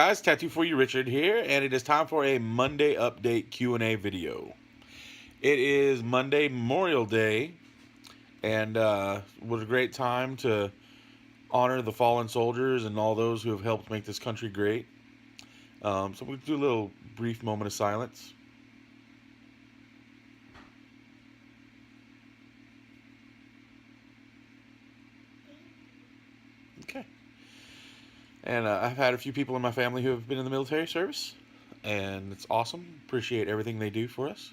guys, Tattoo For You Richard here, and it is time for a Monday update Q&A video. It is Monday, Memorial Day, and what a great time to honor the fallen soldiers and all those who have helped make this country great. So we'll do a little brief moment of silence. Okay. And I've had a few people in my family who have been in the military service, and it's awesome. Appreciate everything they do for us.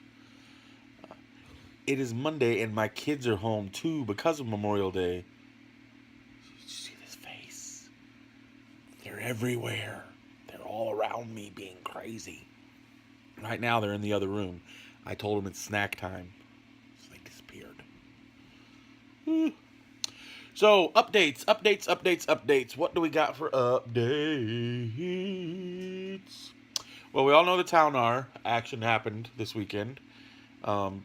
It is Monday, and my kids are home too because of Memorial Day. Did you see this face? They're everywhere. They're all around me being crazy. Right now, they're in the other room. I told them it's snack time, so they disappeared. So, updates. What do we got for updates? Well, we all know the Town R action happened this weekend.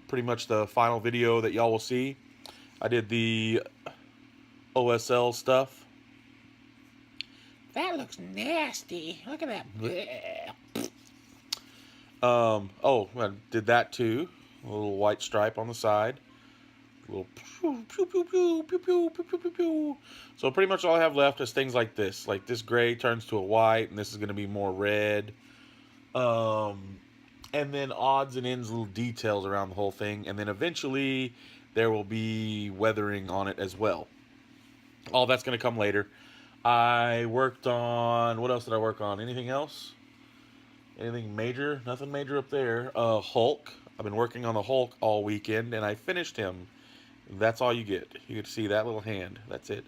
Pretty much the final video that y'all will see. I did the OSL stuff. That looks nasty. Look at that. Oh, I did that too. A little white stripe on the side. Little pew, pew, pew, pew, pew, pew, pew, pew, pew, pew. So pretty much all I have left is things like this. Like this gray turns to a white, and this is going to be more red. And then odds and ends, little details around the whole thing. And then eventually there will be weathering on it as well. All that's going to come later. I worked on, what else did I work on? Anything else? Anything major? Nothing major up there. Hulk. I've been working on the Hulk all weekend, and I finished him. That's all you get. You get to see that little hand. That's it.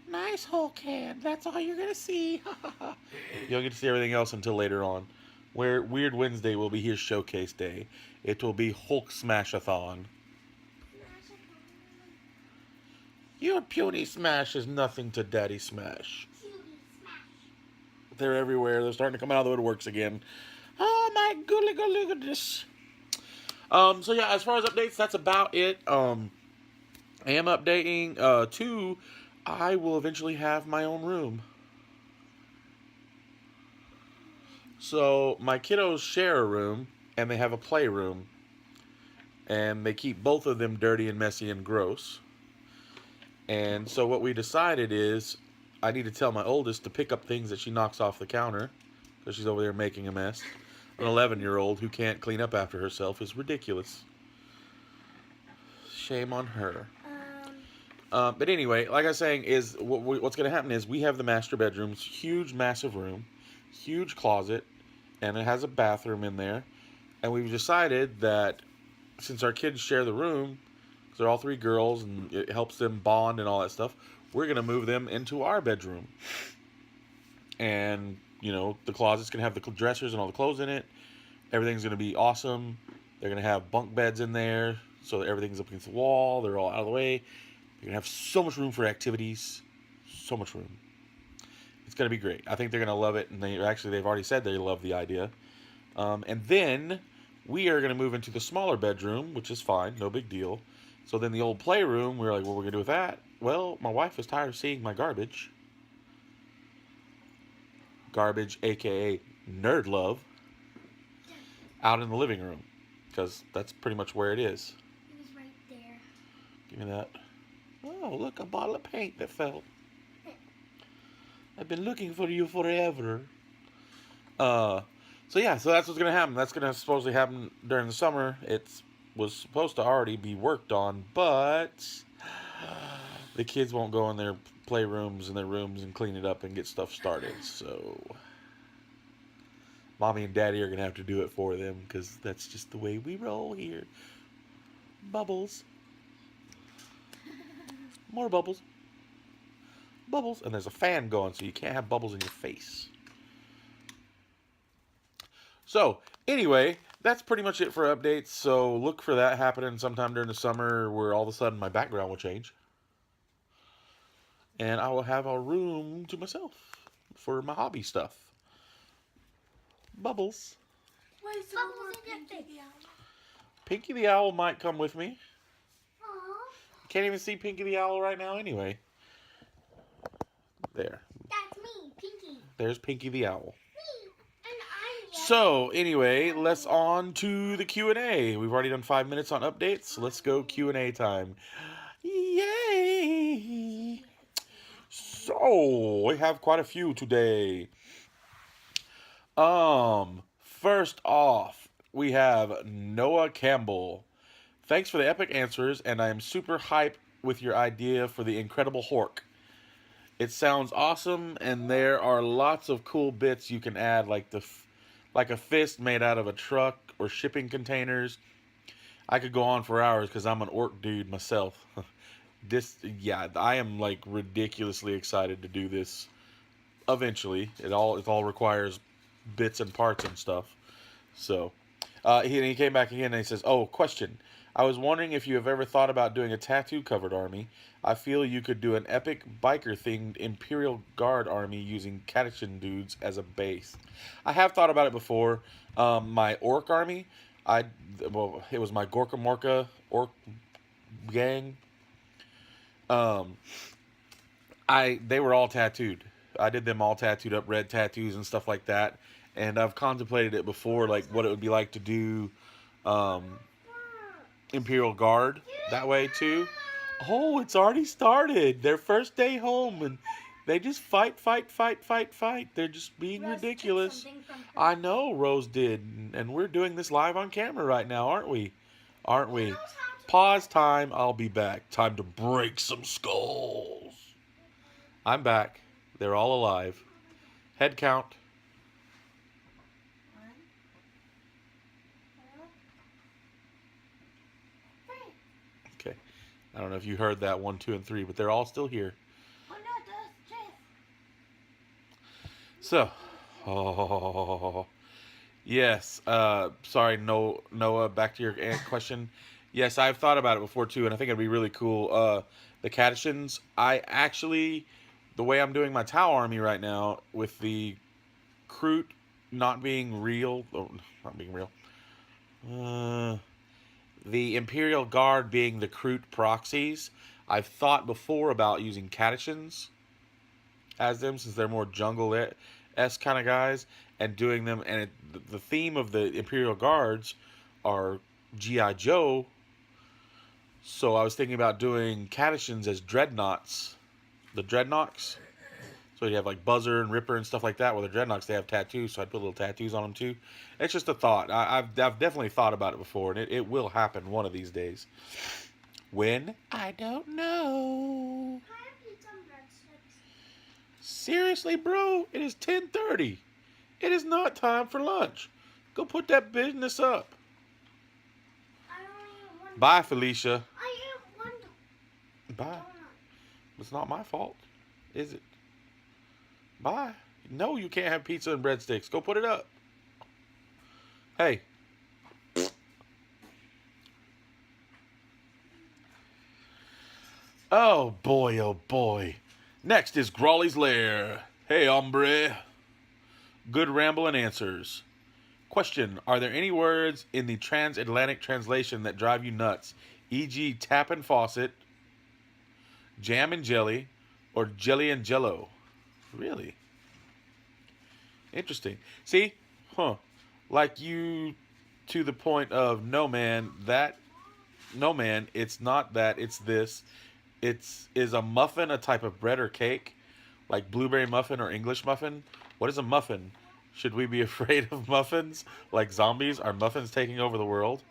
Nice Hulk hand. That's all you're going to see. You don't get to see everything else until later on. Where Weird Wednesday will be his showcase day. It will be Hulk Smash-a-thon. Your puny Smash is nothing to Daddy Smash. They're everywhere. They're starting to come out of the woodworks again. Oh my goodness. So yeah, as far as updates, that's about it. I am updating, too, I will eventually have my own room. So, my kiddos share a room, and they have a playroom. And they keep both of them dirty and messy and gross. And so what we decided is, I need to tell my oldest to pick up things that she knocks off the counter, because she's over there making a mess. An 11-year-old who can't clean up after herself is ridiculous. Shame on her. But anyway, like I was saying, is what's going to happen is we have the master bedroom, huge, massive room, huge closet, and it has a bathroom in there. And we've decided that since our kids share the room, because they're all three girls, and it helps them bond and all that stuff, we're going to move them into our bedroom. And, you know, the closet's going to have the dressers and all the clothes in it. Everything's going to be awesome. They're going to have bunk beds in there, so that everything's up against the wall. They're all out of the way. You're going to have so much room for activities. So much room. It's going to be great. I think they're going to love it. And they've already said they love the idea. And then we are going to move into the smaller bedroom, which is fine. No big deal. So then the old playroom, we're like, what are we going to do with that? Well, my wife is tired of seeing my garbage. Garbage, a.k.a. nerd love. Out in the living room. Because that's pretty much where it is. It was right there. Give me that. Oh, look, a bottle of paint that fell. I've been looking for you forever. So yeah, so that's what's going to happen. That's going to supposedly happen during the summer. It was supposed to already be worked on, but the kids won't go in their playrooms and their rooms and clean it up and get stuff started. So Mommy and Daddy are going to have to do it for them because that's just the way we roll here. Bubbles. More bubbles. Bubbles. And there's a fan going, so you can't have bubbles in your face. So, anyway, that's pretty much it for updates. So, look for that happening sometime during the summer where all of a sudden my background will change. And I will have a room to myself for my hobby stuff. Bubbles. Why is there more Pinky the Owl? Pinky the Owl might come with me. Aww. Can't even see Pinky the Owl right now anyway. There. That's me, Pinky. There's Pinky the Owl. Me. So, anyway, let's on to the Q&A. We've already done 5 minutes on updates. Let's go Q&A time. Yay! So, we have quite a few today. First off, we have Noah Campbell. Thanks for the epic answers, and I am super hype with your idea for the incredible Hork. It sounds awesome, and there are lots of cool bits you can add, like like a fist made out of a truck or shipping containers. I could go on for hours because I'm an orc dude myself. I am like ridiculously excited to do this. Eventually, it all requires bits and parts and stuff. So, he came back again and he says, "Oh, question. I was wondering if you have ever thought about doing a tattoo-covered army. I feel you could do an epic biker-themed Imperial Guard army using Catachan dudes as a base." I have thought about it before. My orc army, it was my Gorka Morka orc gang. They were all tattooed. I did them all tattooed up, red tattoos and stuff like that. And I've contemplated it before, like what it would be like to do Imperial Guard that way too. Oh, it's already started. Their first day home, and they just fight. They're just being ridiculous. I know Rose did, and we're doing this live on camera right now, aren't we? Aren't we? Pause time. I'll be back. Time to break some skulls. I'm back. They're all alive. Head count. Okay. I don't know if you heard that 1, 2, and 3, but they're all still here. So, yes. Sorry, Noah. Back to your question. Yes, I've thought about it before too, and I think it'd be really cool. The Catachans. The way I'm doing my Tau army right now, with the Kroot not being real, the Imperial Guard being the Kroot proxies. I've thought before about using Catachans as them, since they're more jungle-esque kind of guys, and doing them. And the theme of the Imperial Guards are G.I. Joe. So I was thinking about doing Catachans as dreadnoughts. The dreadnoughts. So you have like Buzzer and Ripper and stuff like that. Well, the dreadnoughts, they have tattoos, so I put little tattoos on them too. It's just a thought. I've definitely thought about it before, and it will happen one of these days. When? I don't know. Seriously, bro? It is 10:30. It is not time for lunch. Go put that business up. Bye, Felicia. Bye. It's not my fault, is it? Bye. No, you can't have pizza and breadsticks. Go put it up. Hey. Oh, boy, oh, boy. Next is Grawlys Lair. Hey, hombre. Good ramble and answers. Question: are there any words in the transatlantic translation that drive you nuts? E.g. tap and faucet, jam and jelly, or jelly and jello? Really? Interesting. See? Like you to the point of, no man, it's not that, it's this. Is a muffin a type of bread or cake? Like blueberry muffin or English muffin? What is a muffin? Should we be afraid of muffins? Like zombies? Are muffins taking over the world?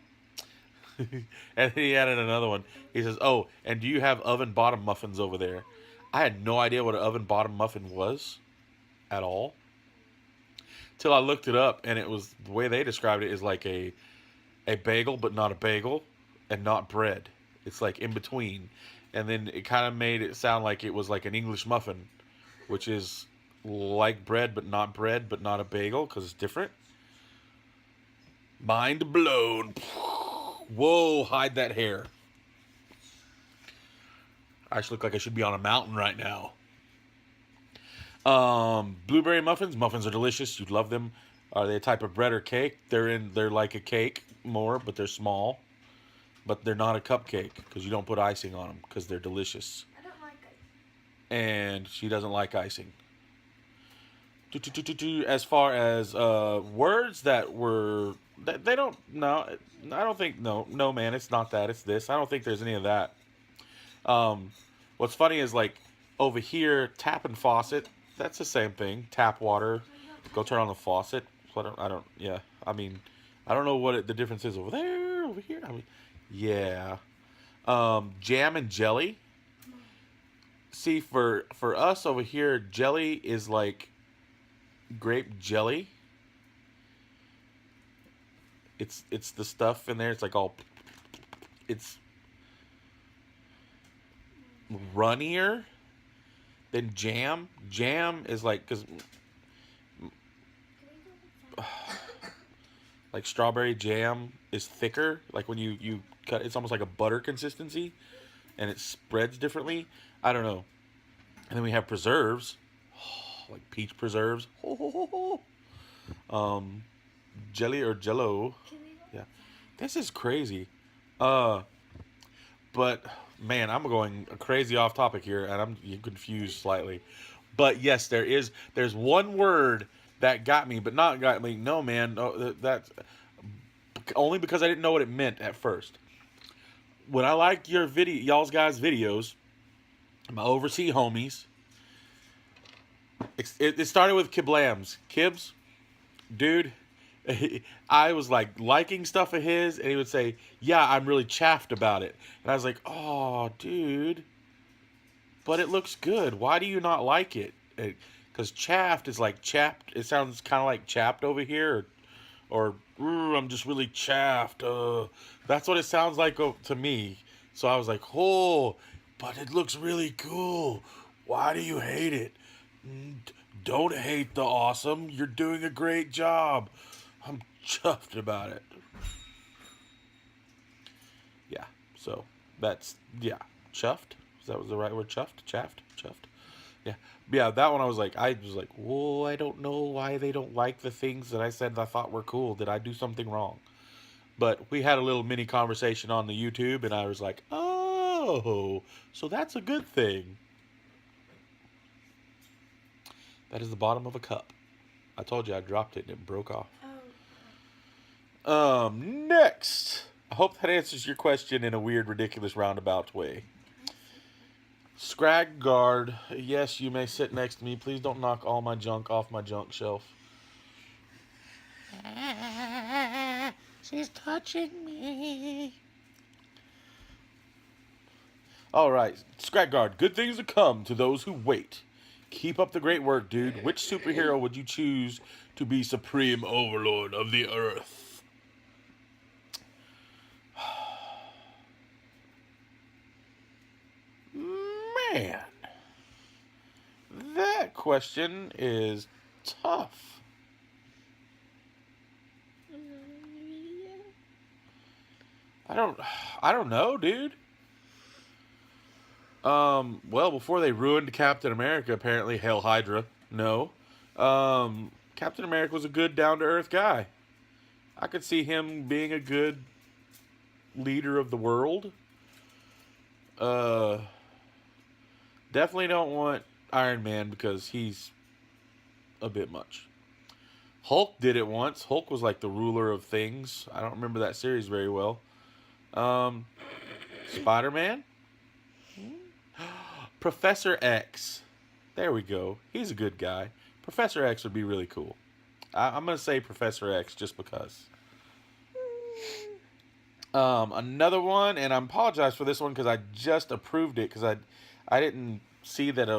And he added another one. He says, "Oh, and do you have oven bottom muffins over there?" I had no idea what an oven bottom muffin was at all, till I looked it up, and it was, the way they described it is like a bagel, but not a bagel, and not bread. It's like in between. And then it kind of made it sound like it was like an English muffin, which is like bread, but not a bagel, because it's different. Mind blown. Whoa, hide that hair. I actually look like I should be on a mountain right now. Blueberry muffins. Muffins are delicious. You'd love them. Are they a type of bread or cake? They're like a cake more, but they're small. But they're not a cupcake, because you don't put icing on them, because they're delicious. I don't like it. And she doesn't like icing. As far as words that were, they don't. No, I don't think. No, man, it's not that. It's this. I don't think there's any of that. What's funny is like over here, tap and faucet. That's the same thing. Tap water. Go turn on the faucet. So I don't. Yeah. I mean, I don't know what the difference is over there. Over here. I mean, yeah. Jam and jelly. See, for us over here, jelly is like grape jelly. It's the stuff in there. It's like all. It's runnier than jam. Jam is like because like strawberry jam is thicker. Like when you cut, it's almost like a butter consistency, and it spreads differently. I don't know. And then we have preserves, like peach preserves. Jelly or jello. Yeah, this is crazy. But man, I'm going crazy off topic here, and I'm confused slightly. But yes, there's one word that got me, but not got me. No, man, no, that's only because I didn't know what it meant at first. When I liked your y'all's guys' videos, my overseas homies, it started with kiblams. Kibs, dude. I was like liking stuff of his, and he would say, "Yeah, I'm really chaffed about it." And I was like, "Oh, dude, but it looks good. Why do you not like it?" Because chaffed is like chapped. It sounds kind of like chapped over here, or I'm just really chaffed. That's what it sounds like to me. So I was like, "Oh, but it looks really cool. Why do you hate it? Don't hate the awesome. You're doing a great job. I'm chuffed about it." Yeah, so that's, yeah, chuffed? Is that was the right word? Chuffed? Chaffed? Chuffed? Yeah. Yeah, that one I was like, whoa, I don't know why they don't like the things that I said I thought were cool. Did I do something wrong? But we had a little mini conversation on the YouTube, and I was like, oh, so that's a good thing. That is the bottom of a cup. I told you I dropped it and it broke off. Next. I hope that answers your question in a weird, ridiculous, roundabout way. Scrag guard. Yes, you may sit next to me. Please don't knock all my junk off my junk shelf. She's touching me. Alright, Scrag guard. Good things to come to those who wait. Keep up the great work, dude. Which superhero would you choose to be supreme overlord of the earth? Man, that question is tough. I don't know, dude. Well, before they ruined Captain America, apparently, Hail Hydra. No. Captain America was a good, down-to-earth guy. I could see him being a good leader of the world. Definitely don't want Iron Man because he's a bit much. Hulk did it once. Hulk was like the ruler of things. I don't remember that series very well. Spider-Man? Professor X. There we go. He's a good guy. Professor X would be really cool. I'm going to say Professor X just because. Another one, and I apologize for this one because I just approved it because I didn't see that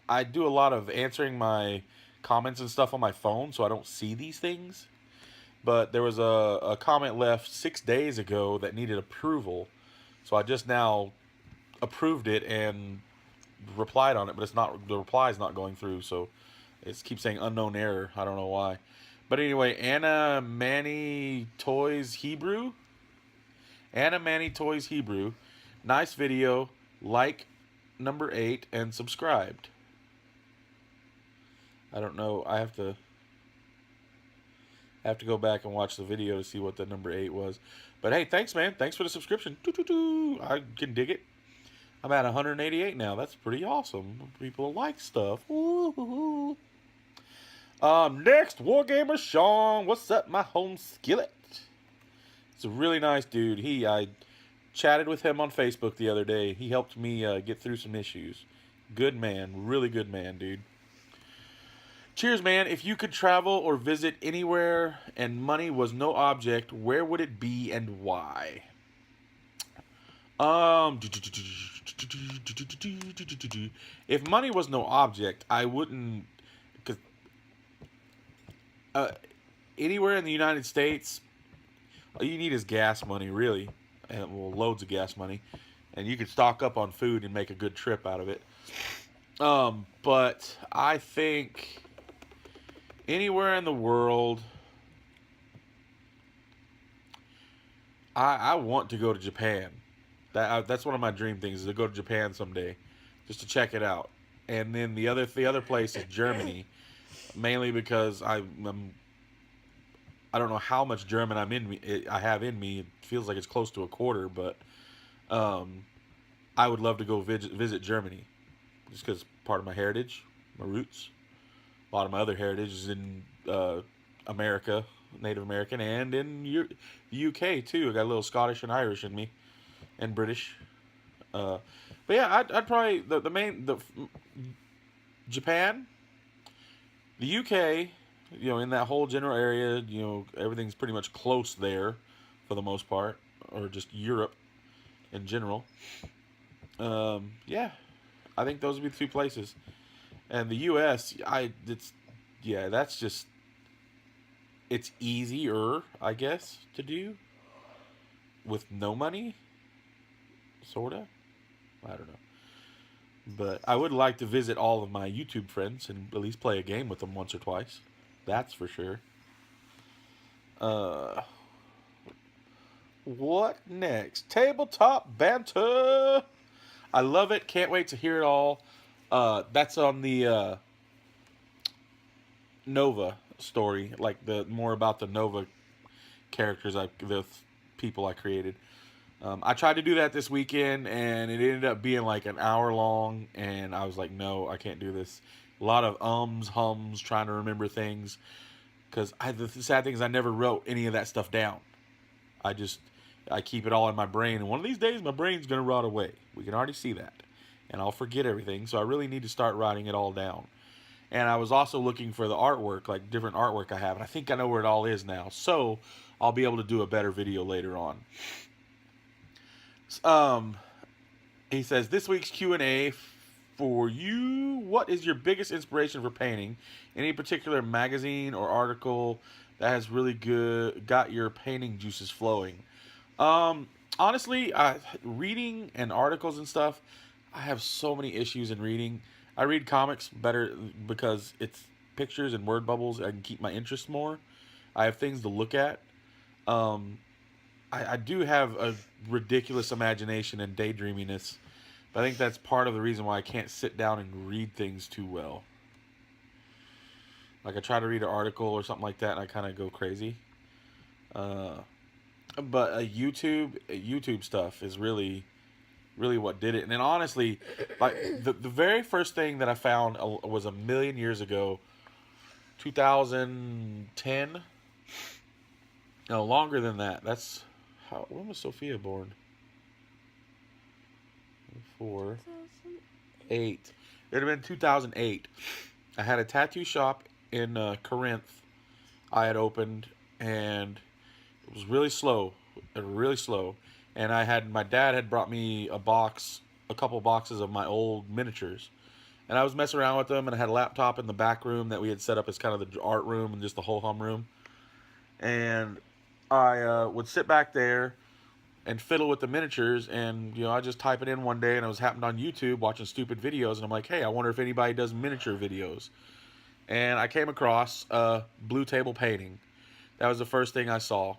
I do a lot of answering my comments and stuff on my phone, so I don't see these things. But there was a comment left 6 days ago that needed approval, so I just now approved it and replied on it, but the reply is not going through, so it keeps saying unknown error. I don't know why. But anyway, Anna Manny Toys Hebrew. Anna Manny Toys Hebrew. Nice video. Like number 8 and subscribed. I don't know. I have to go back and watch the video to see what the number 8 was. But hey, thanks, man. Thanks for the subscription. I can dig it. I'm at 188 now. That's pretty awesome. People like stuff. Woo-hoo-hoo. Next, Wargamer Shawn. What's up, my home skillet? It's a really nice dude. I chatted with him on Facebook the other day. He helped me get through some issues. Good man. Really good man, dude. Cheers, man. If you could travel or visit anywhere and money was no object, where would it be and why? If money was no object, I wouldn't. Cause anywhere in the United States, all you need is gas money, really, and well, loads of gas money, and you could stock up on food and make a good trip out of it. But I think anywhere in the world, I want to go to Japan. That's one of my dream things, is to go to Japan someday, just to check it out. And then the other place is Germany, mainly because I don't know how much German I have in me. It feels like it's close to a quarter, but I would love to go visit Germany, just because part of my heritage, my roots. A lot of my other heritage is in America, Native American, and in the UK too. I got a little Scottish and Irish in me, and British. But yeah, I'd probably the Japan, the UK. You know, in that whole general area, you know, everything's pretty much close there, for the most part, or just Europe in general. Yeah, I think those would be the two places. And the U.S., that's just, it's easier, I guess, to do with no money, sorta. I don't know. But I would like to visit all of my YouTube friends and at least play a game with them once or twice. That's for sure. What next? Tabletop banter. I love it. Can't wait to hear it all. That's on the Nova story, like the more about the Nova characters, the people I created. I tried to do that this weekend, and it ended up being like an hour long, and I was like, no, I can't do this. A lot of hums, trying to remember things, because the sad thing is I never wrote any of that stuff down. I keep it all in my brain, and one of these days my brain's gonna rot away. We can already see that, and I'll forget everything. So I really need to start writing it all down. And I was also looking for the artwork, like different artwork I have, and I think I know where it all is now. So I'll be able to do a better video later on. He says, this week's Q&A for you. What is your biggest inspiration for painting? Any particular magazine or article that has really got your painting juices flowing? Honestly, reading and articles and stuff, I have so many issues in reading. I read comics better because it's pictures and word bubbles. I can keep my interest more. I have things to look at. I do have a ridiculous imagination and daydreaminess. But I think that's part of the reason why I can't sit down and read things too well. Like I try to read an article or something like that, and I kind of go crazy. But YouTube stuff is really what did it. And then honestly, like the very first thing that I found was a million years ago, 2010. No, longer than that. When was Sophia born? 4, 8. It would have been 2008. I had a tattoo shop in Corinth I had opened, and it was really slow. And my dad had brought me a couple boxes of my old miniatures. And I was messing around with them, and I had a laptop in the back room that we had set up as kind of the art room and just the whole hum room. And I would sit back there and fiddle with the miniatures, and I just type it in one day, and I was happened on YouTube watching stupid videos, and I'm like, hey, I wonder if anybody does miniature videos. And I came across blue table painting. That was the first thing I saw.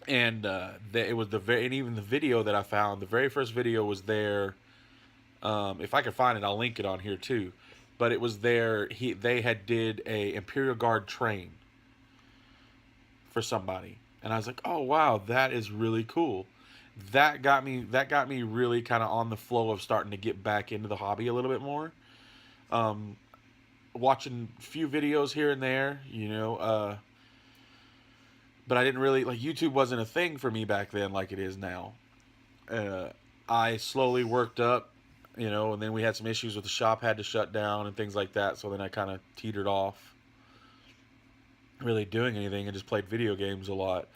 And it was and even the video that I found, the very first video was there. If I can find it, I'll link it on here too. But it was there. They had did a Imperial Guard train for somebody, and I was like, oh wow, that is really cool. that got me really kind of on the flow of starting to get back into the hobby a little bit more. Watching a few videos here and there, but I didn't really like YouTube wasn't a thing for me back then like it is now. I slowly worked up, and then we had some issues with the shop had to shut down and things like that. So then I kind of teetered off really doing anything and just played video games a lot.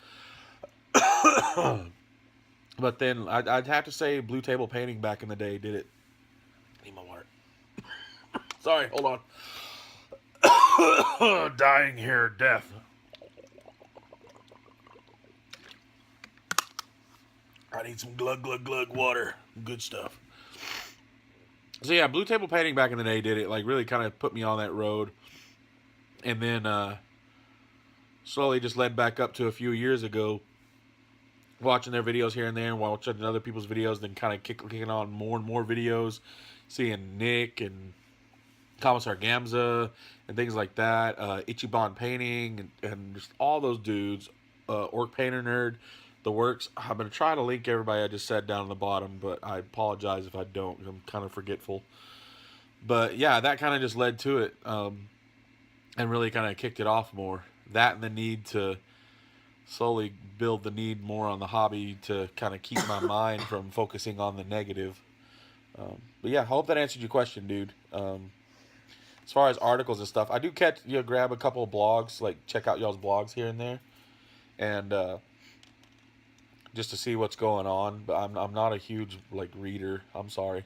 But then I'd have to say Blue Table Painting back in the day did it. Need my water. Sorry, hold on. Dying here, death. I need some glug glug glug water. Good stuff. So yeah, Blue Table Painting back in the day did it. Like really kind of put me on that road. And then slowly just led back up to a few years ago. Watching their videos here and there and watching other people's videos. Then kind of kicking on more and more videos. Seeing Nick and Commissar Gamza and things like that. Ichiban Painting and just all those dudes. Orc Painter Nerd. The works. I'm going to try to link everybody I just said down on the bottom, but I apologize if I don't. I'm kind of forgetful. But yeah, that kind of just led to it and really kind of kicked it off more. That and the need to slowly build the need more on the hobby to kind of keep my mind from focusing on the negative. But yeah, I hope that answered your question, dude. As far as articles and stuff, I do grab a couple of blogs, like check out y'all's blogs here and there. And just to see what's going on, but I'm not a huge like reader. I'm sorry.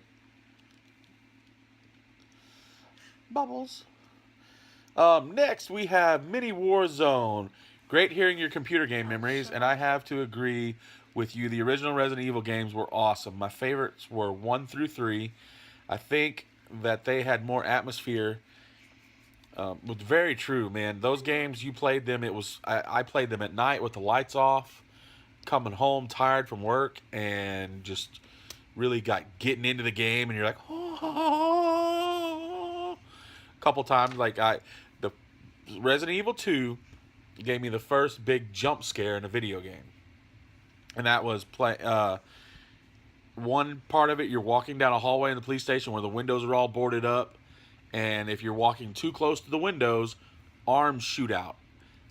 Bubbles. Next we have Mini Warzone. Great hearing your computer game memories, and I have to agree with you. The original Resident Evil games were awesome. My favorites were 1 through 3. I think that they had more atmosphere. Was very true, man. Those games you played them. I played them at night with the lights off. Coming home tired from work and just really getting into the game, and you're like, oh. A couple times, like the Resident Evil 2 gave me the first big jump scare in a video game, and that was one part of it. You're walking down a hallway in the police station where the windows are all boarded up, and if you're walking too close to the windows, arms shoot out.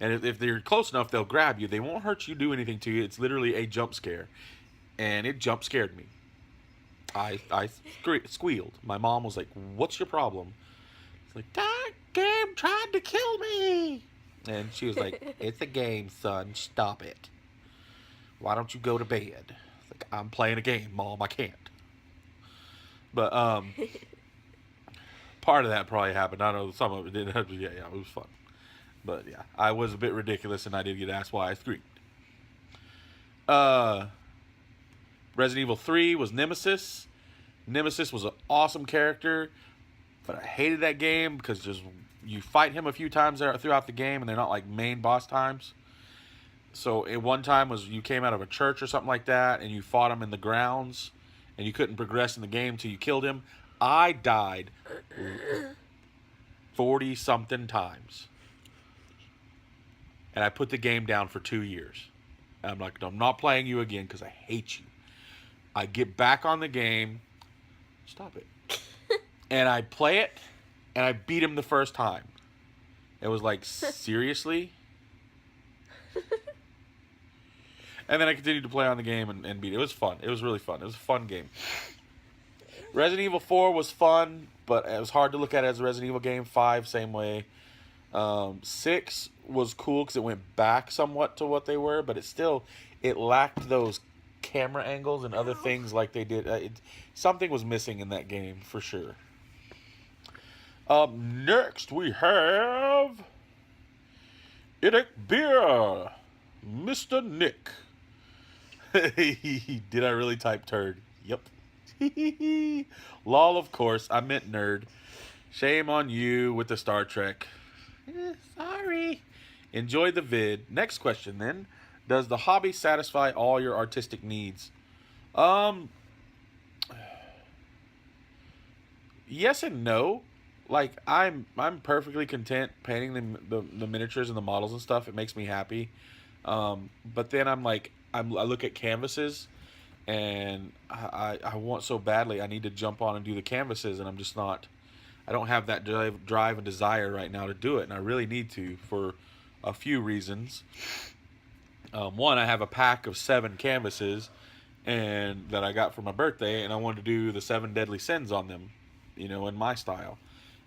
And if they're close enough, they'll grab you. They won't hurt you, do anything to you. It's literally a jump scare. And it jump scared me. I squealed. My mom was like, what's your problem? It's like, that game tried to kill me. And she was like, it's a game, son. Stop it. Why don't you go to bed? It's like, I'm playing a game, Mom. I can't. But part of that probably happened. I know some of it didn't happen. Yeah, it was fun. But yeah, I was a bit ridiculous, and I did get asked why I screamed. Resident Evil 3 was Nemesis. Nemesis was an awesome character, but I hated that game because you fight him a few times throughout the game, and they're not like main boss times. So one time was you came out of a church or something like that, and you fought him in the grounds, and you couldn't progress in the game till you killed him. I died 40-something times. And I put the game down for 2 years. And I'm like, I'm not playing you again because I hate you. I get back on the game. Stop it. And I play it. And I beat him the first time. It was like, seriously? And then I continued to play on the game and beat it. It was fun. It was really fun. It was a fun game. Resident Evil 4 was fun, but it was hard to look at it as a Resident Evil game. 5, same way. 6 was cool because it went back somewhat to what they were, but it lacked those camera angles and other things like they did. Something was missing in that game for sure. Next we have IDICBeer, Mr. Nick. Did I really type turd? Yep. Lol, of course. I meant nerd. Shame on you with the Star Trek. Sorry. Enjoy the vid. Next question then. Does the hobby satisfy all your artistic needs? Yes and no. Like I'm perfectly content painting the miniatures and the models and stuff. It makes me happy. But then I look at canvases and I want so badly. I need to jump on and do the canvases, and I'm just not. I don't have that drive and desire right now to do it, and I really need to for a few reasons. One, I have a pack of 7 canvases, and that I got for my birthday, and I wanted to do the 7 deadly sins on them, you know, in my style.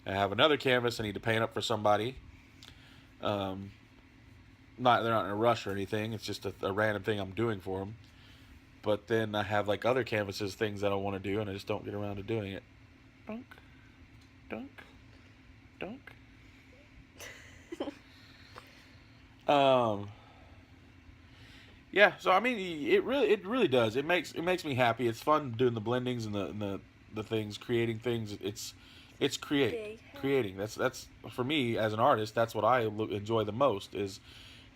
I have another canvas I need to paint up for somebody. They're not in a rush or anything. It's just a random thing I'm doing for them. But then I have like other canvases, things that I want to do, and I just don't get around to doing it. Dunk, dunk, dunk. Yeah. So I mean, it really does. It makes me happy. It's fun doing the blendings and the things, creating things. It's creating. That's for me as an artist. That's what I enjoy the most is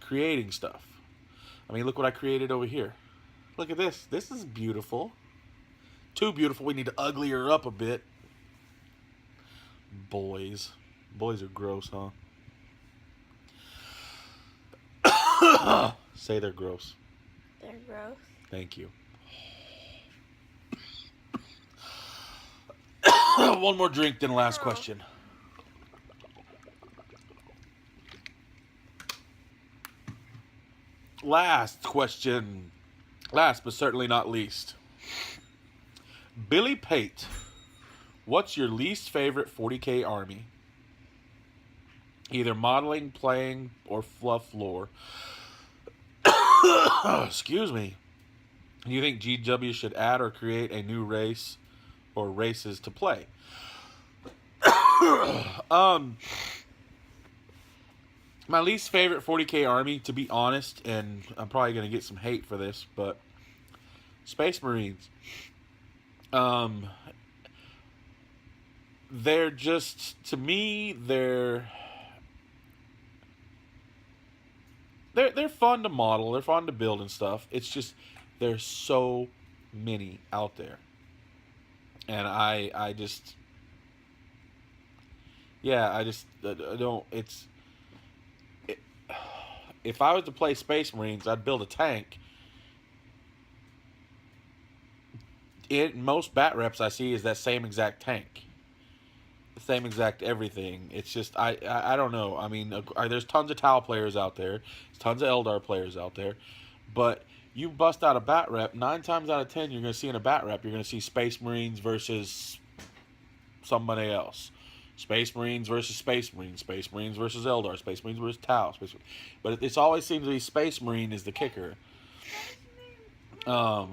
creating stuff. I mean, look what I created over here. Look at this. This is beautiful. Too beautiful. We need to ugly her up a bit. Boys are gross, huh? Say they're gross. They're gross. Thank you. One more drink, then last question. Last question. Last but certainly not least. Billy Pate, what's your least favorite 40K army? Either modeling, playing, or fluff lore. Excuse me. Do you think GW should add or create a new race or races to play? My least favorite 40K army, to be honest, and I'm probably going to get some hate for this, but Space Marines. They're just, to me, they're fun to model, they're fun to build and stuff. It's just there's so many out there, and I don't. If I was to play Space Marines, I'd build a tank. In most bat reps I see is that same exact tank, the same exact everything. It's just I don't know. I mean, there's tons of Tau players out there, there's tons of Eldar players out there, but you bust out a bat rep, 9 times out of 10 you're going to see in a bat rep, you're going to see Space Marines versus somebody else. Space Marines versus Space Marines. Space Marines versus Eldar. Space Marines versus Tau. But it always seems to be Space Marine is the kicker. Yeah,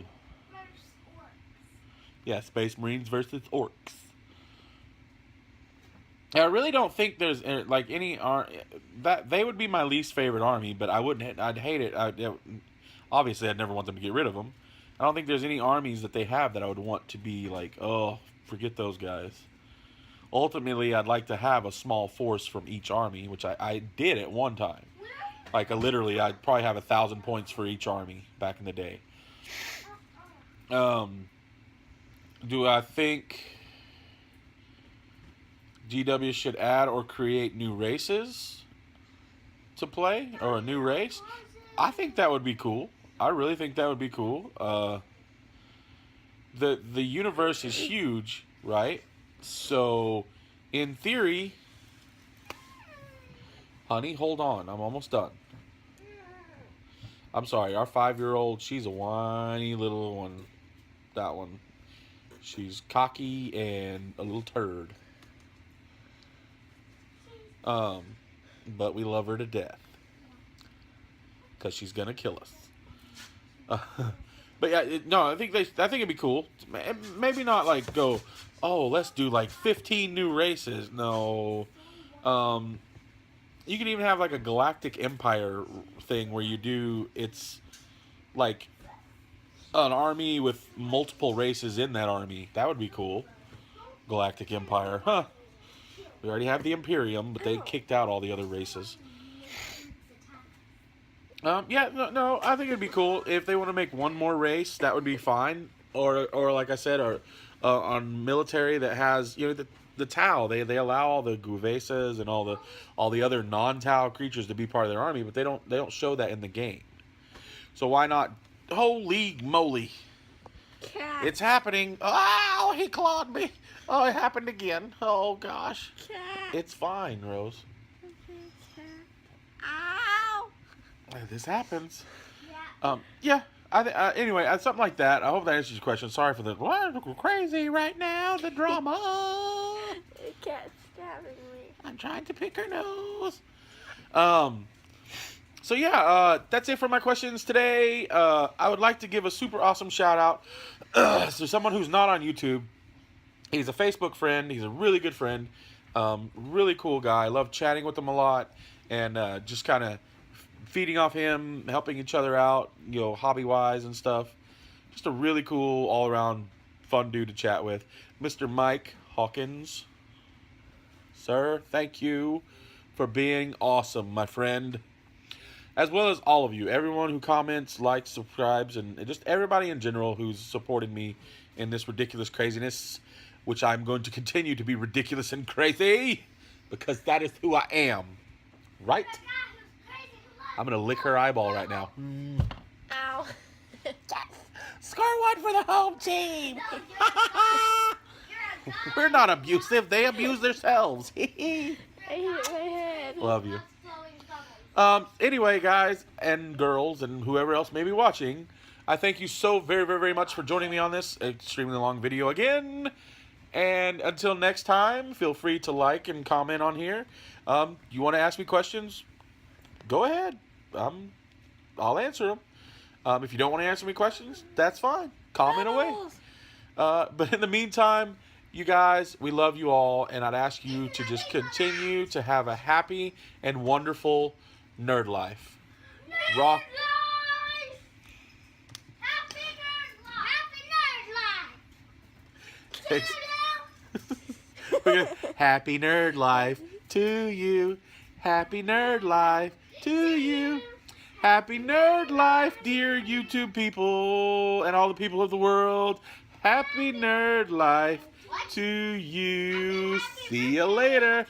Space Marines versus Orcs. I really don't think there's like any that they would be my least favorite army, but I'd hate it. Obviously, I'd never want them to get rid of them. I don't think there's any armies that they have that I would want to be like, oh, forget those guys. Ultimately, I'd like to have a small force from each army, which I did at one time. Like, literally, I'd probably have 1,000 points for each army back in the day. Do I think GW should add or create new races to play? Or a new race? I think that would be cool. I really think that would be cool. The universe is huge, right? So, in theory, honey, hold on. I'm almost done. I'm sorry. Our 5-year-old, she's a whiny little one. That one. She's cocky and a little turd. But we love her to death. Because she's going to kill us. But yeah, no, I think it'd be cool. Maybe not like go, oh, let's do like 15 new races. No. You could even have like a Galactic Empire thing where you do, it's like an army with multiple races in that army. That would be cool. Galactic Empire. Huh. We already have the Imperium, but they kicked out all the other races. Yeah, no, I think it'd be cool if they want to make one more race. That would be fine. Or like I said, on military that has, you know, the Tau. They allow all the Guvesas and all the other non-Tau creatures to be part of their army, but they don't show that in the game. So why not? Holy moly! Cat. It's happening. Oh, he clawed me. Oh, it happened again. Oh, gosh. Cat. It's fine, Rose. Ow. This happens. Yeah. Yeah. Anyway, something like that. I hope that answers your question. Sorry for the crazy right now, the drama. The cat's stabbing me. I'm trying to pick her nose. So yeah, that's it for my questions today. I would like to give a super awesome shout out to someone who's not on YouTube. He's a Facebook friend. He's a really good friend. Really cool guy. I love chatting with him a lot and just kind of feeding off him, helping each other out, you know, hobby-wise and stuff. Just a really cool, all-around fun dude to chat with. Mr. Mike Hawkins. Sir, thank you for being awesome, my friend. As well as all of you, everyone who comments, likes, subscribes, and just everybody in general who's supported me in this ridiculous craziness, which I'm going to continue to be ridiculous and crazy, because that is who I am. Right? I'm going to lick her eyeball right now. Ow. Score one for the home team. We're not abusive. They abuse themselves. I hit my head. Love you. Anyway, guys and girls and whoever else may be watching, I thank you so very, very, very much for joining me on this extremely long video again. And until next time, feel free to like and comment on here. You want to ask me questions? Go ahead. I'll answer them. If you don't want to answer me questions, that's fine. Comment away. But in the meantime, you guys, we love you all, and I'd ask you to just continue to have a happy and wonderful nerd life. Rock. Happy nerd life to you. Happy nerd life to you. Happy nerd life, dear YouTube people and all the people of the world. Happy nerd life to you. See you later.